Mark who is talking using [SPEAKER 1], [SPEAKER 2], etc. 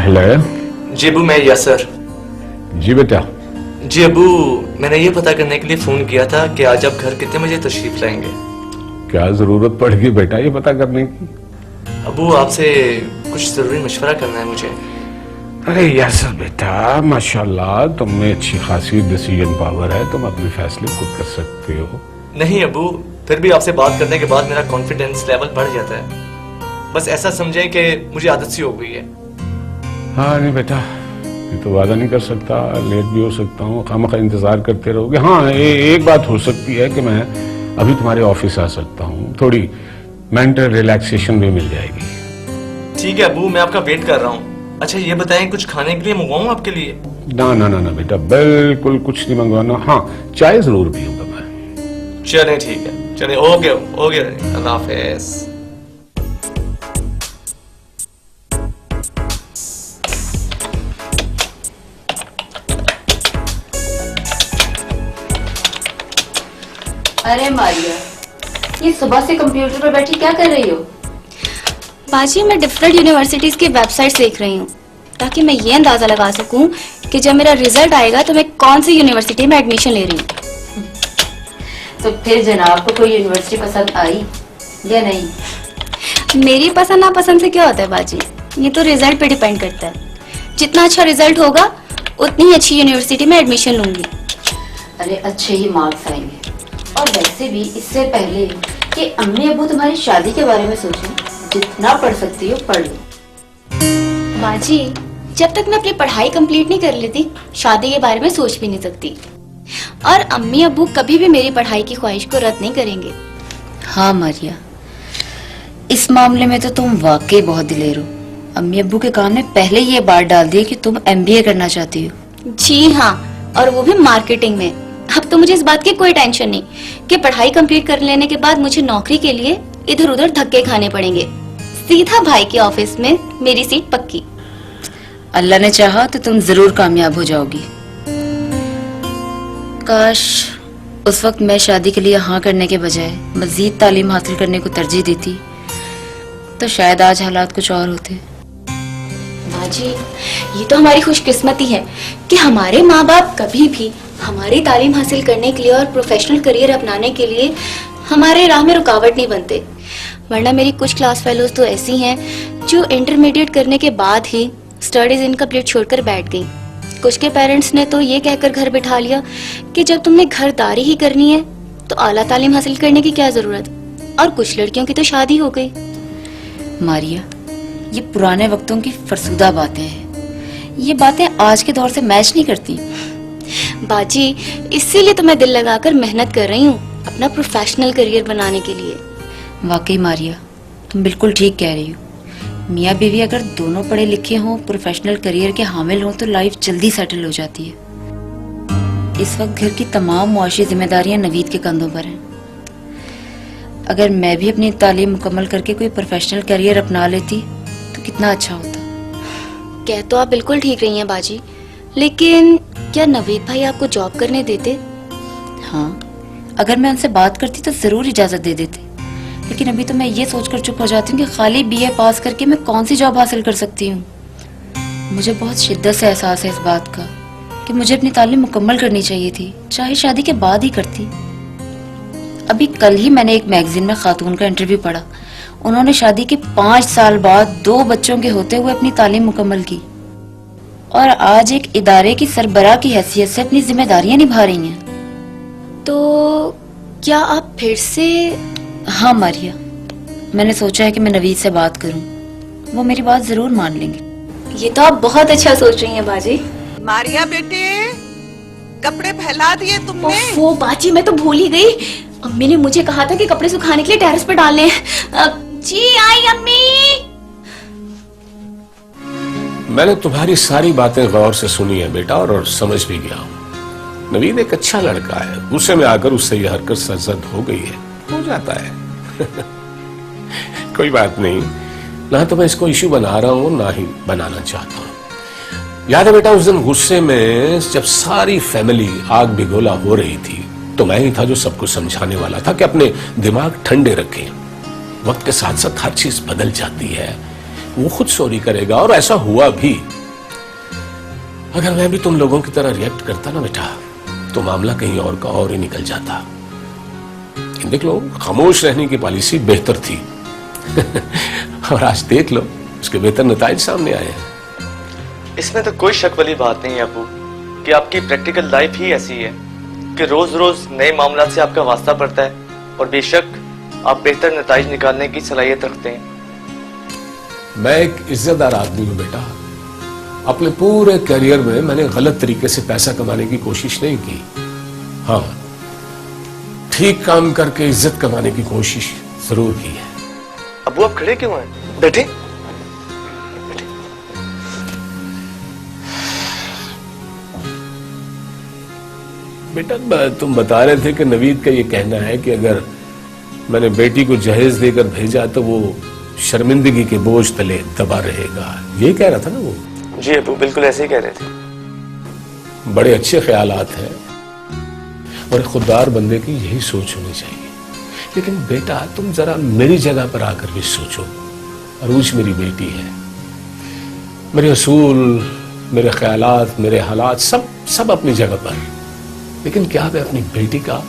[SPEAKER 1] Hello.
[SPEAKER 2] जी अबू, मैं यासर।
[SPEAKER 1] जी बेटा।
[SPEAKER 2] जी अबू, मैंने ये पता करने के लिए फोन किया था कि आज आप घर कितने बजे तशरीफ लाएंगे।
[SPEAKER 1] क्या जरूरत पड़ेगी बेटा ये पता करने की?
[SPEAKER 2] अबू, आपसे कुछ जरूरी मशवरा करना है मुझे।
[SPEAKER 1] अरे यासर बेटा, माशाल्लाह तुम में अच्छी खासी डिसीजन पावर है, तुम अपने फैसले खुद कर सकते हो।
[SPEAKER 2] नहीं अबू, फिर भी आपसे बात करने के बाद मेरा कॉन्फिडेंस लेवल बढ़ जाता है। बस ऐसा समझें कि मुझे आदत सी हो गई है।
[SPEAKER 1] हाँ नहीं बेटा, ये तो वादा नहीं कर सकता, लेट भी हो सकता हूँ, खामखा इंतजार करते रहोगे। हाँ एक बात हो सकती है कि मैं अभी तुम्हारे ऑफिस आ सकता हूँ, थोड़ी मेंटल रिलैक्सेशन भी मिल जाएगी।
[SPEAKER 2] ठीक है अबू, मैं आपका वेट कर रहा हूँ। अच्छा ये बताएं, कुछ खाने के लिए मंगवाऊँ आपके लिए?
[SPEAKER 1] ना ना ना ना बेटा, बिल्कुल कुछ नहीं मंगवाना। हाँ चाय जरूर पीऊंगा मैं।
[SPEAKER 2] चलें ठीक है, चलें। ओके ओके, अल्लाह हाफिज।
[SPEAKER 3] अरे मारिया, ये सुबह से कंप्यूटर पर बैठी क्या कर रही हो?
[SPEAKER 4] बाजी, मैं डिफरेंट यूनिवर्सिटीज की वेबसाइट्स देख रही हूँ ताकि मैं ये अंदाजा लगा सकूं कि जब मेरा रिजल्ट आएगा तो मैं कौन सी यूनिवर्सिटी में एडमिशन ले रही हूँ।
[SPEAKER 3] तो फिर जनाब को कोई यूनिवर्सिटी पसंद आई या नहीं?
[SPEAKER 4] मेरी पसंद नापसंद से क्या होता है बाजी, ये तो रिजल्ट पे डिपेंड करता है। जितना अच्छा रिजल्ट होगा उतनी ही अच्छी यूनिवर्सिटी में एडमिशन लूंगी।
[SPEAKER 3] अरे अच्छे ही मार्क्स आएंगे। और वैसे भी इससे पहले कि अम्मी अबू तुम्हारी शादी के बारे में सोचें, जितना पढ़ सकती हो पढ़ लो।
[SPEAKER 4] बाजी, जब तक मैं अपनी पढ़ाई कंप्लीट नहीं कर लेती शादी के बारे में सोच भी नहीं सकती। और अम्मी अबू कभी भी मेरी पढ़ाई की ख्वाहिश को रद्द नहीं करेंगे।
[SPEAKER 3] हाँ मारिया, इस मामले में तो तुम वाकई बहुत दिलेर हो। अम्मी अब्बू के कान में पहले ये बात डाल दी कि तुम MBA करना चाहती हो।
[SPEAKER 4] जी हाँ, और वो भी मार्केटिंग में। अब तो मुझे इस बात की कोई टेंशन नहीं कि पढ़ाई कंप्लीट कर लेने के बाद मुझे नौकरी के लिए इधर उधर धक्के खाने पड़ेंगे। सीधा भाई के ऑफिस में मेरी सीट पक्की।
[SPEAKER 3] अल्लाह ने चाहा तो तुम जरूर कामयाब हो जाओगी। काश उस वक्त मैं शादी के लिए हाँ करने के बजाय मजीद तालीम हासिल करने को तरजीह देती, तो शायद आज हालात कुछ और होते।
[SPEAKER 4] बाजी, ये तो हमारी खुशकिस्मती है कि हमारे माँ बाप कभी भी हमारी तालीम हासिल करने के लिए और प्रोफेशनल करियर अपनाने के लिए हमारे राह में रुकावट नहीं बनते। वरना मेरी कुछ क्लास फेलोज तो ऐसी हैं जो इंटरमीडिएट करने के बाद ही स्टडीज इनकम्प्लीट छोड़कर बैठ गई। कुछ के पेरेंट्स ने तो ये कहकर घर बिठा लिया कि जब तुमने घरदारी ही करनी है तो आला तालीम हासिल करने की क्या जरूरत। और कुछ लड़कियों की तो शादी हो गई।
[SPEAKER 3] मारिया, ये पुराने वक्तों की फरसुदा बातें हैं। ये बातें आज के दौर से मैच नहीं करती।
[SPEAKER 4] बाजी, इसीलिए तो मैं दिल लगाकर मेहनत कर रही हूँ अपना प्रोफेशनल करियर बनाने के लिए।
[SPEAKER 3] वाकई मारिया, तुम बिल्कुल ठीक कह रही हो। मियाँ बीवी अगर दोनों पढ़े लिखे हों, प्रोफेशनल करियर के हामिल हों, तो लाइफ जल्दी सेटल हो जाती है। इस वक्त घर की तमाम मुआशी जिम्मेदारियां नवीद के कंधों पर हैं। अगर मैं भी अपनी तालीम मुकम्मल करके कोई प्रोफेशनल करियर अपना लेती तो कितना अच्छा होता।
[SPEAKER 4] कह तो आप बिल्कुल ठीक रही हैं बाजी, लेकिन क्या नवीद भाई आपको जॉब करने देते?
[SPEAKER 3] हाँ, अगर मैं उनसे बात करती तो जरूर इजाजत दे देते। लेकिन अभी तो मैं ये सोचकर चुप हो जाती हूँ कि खाली BA पास करके मैं कौन सी जॉब हासिल कर सकती हूँ। मुझे बहुत शिद्दत से एहसास है इस बात का कि मुझे अपनी तालीम मुकम्मल करनी चाहिए थी, चाहे शादी के बाद ही करती। अभी कल ही मैंने एक मैगजीन में खातून का इंटरव्यू पढ़ा। उन्होंने शादी के 5 साल बाद 2 बच्चों के होते हुए अपनी तालीम मुकम्मल की और आज एक इदारे की सरबराह की हैसियत से अपनी जिम्मेदारियां निभा रही हैं।
[SPEAKER 4] तो क्या आप फिर से?
[SPEAKER 3] हाँ मारिया, मैंने सोचा है कि मैं नवीद से बात करूं, वो मेरी बात जरूर मान लेंगे।
[SPEAKER 4] ये तो आप बहुत अच्छा सोच रही हैं बाजी।
[SPEAKER 5] मारिया बेटे, कपड़े फैला दिए तुमने?
[SPEAKER 4] वो बाजी, मैं तो भूल ही गई। अम्मी ने मुझे कहा था कि कपड़े सुखाने के लिए टेरेस पर डालने हैं। जी आई अम्मी।
[SPEAKER 1] मैंने तुम्हारी सारी बातें गौर से सुनी है बेटा और समझ भी गया हूँ। नवीद एक अच्छा लड़का है, गुस्से में आकर उससे यह हरकत सरजद हो गई है, हो जाता है। कोई बात नहीं, ना तो मैं इसको इश्यू बना रहा हूँ ना ही बनाना चाहता हूँ। याद है बेटा, उस दिन गुस्से में जब सारी फैमिली आग बिगोला हो रही थी तो मैं ही था जो सबको समझाने वाला था कि अपने दिमाग ठंडे रखें। वक्त के साथ साथ हर चीज बदल जाती है, वो खुद सॉरी करेगा और ऐसा हुआ भी। अगर मैं भी तुम लोगों की तरह रिएक्ट करता ना बेटा तो मामला कहीं और का और ही निकल जाता। देख लो, खामोश रहने की पॉलिसी बेहतर थी और आज देख लो उसके बेहतर नतीजे सामने आए हैं।
[SPEAKER 2] इसमें तो कोई शक वाली बात नहीं है अबू कि आपकी प्रैक्टिकल लाइफ ही ऐसी है कि रोज रोज नए मामला से आपका वास्ता पड़ता है और बेशक आप बेहतर नतीजे निकालने की सलाहियत रखते हैं।
[SPEAKER 1] मैं एक इज्जतदार आदमी हूं बेटा। अपने पूरे करियर में मैंने गलत तरीके से पैसा कमाने की कोशिश नहीं की। हाँ, ठीक काम करके इज्जत कमाने की कोशिश जरूर की है।
[SPEAKER 2] अबू आप खड़े क्यों हैं? बैठे।
[SPEAKER 1] बेटा तुम बता रहे थे कि नवीद का ये कहना है कि अगर मैंने बेटी को जहेज देकर भेजा तो वो शर्मिंदगी के बोझ तले दबा रहेगा, ये कह रहा था ना वो?
[SPEAKER 2] जी अबू बिल्कुल ऐसे ही कह रहे थे।
[SPEAKER 1] बड़े अच्छे ख्यालात हैं और खुददार बंदे की यही सोच होनी चाहिए। लेकिन बेटा तुम जरा मेरी जगह पर आकर भी सोचो। अरूज मेरी बेटी है, मेरे असूल, मेरे ख्यालात, मेरे हालात सब अपनी जगह पर, लेकिन क्या मैं अपनी बेटी का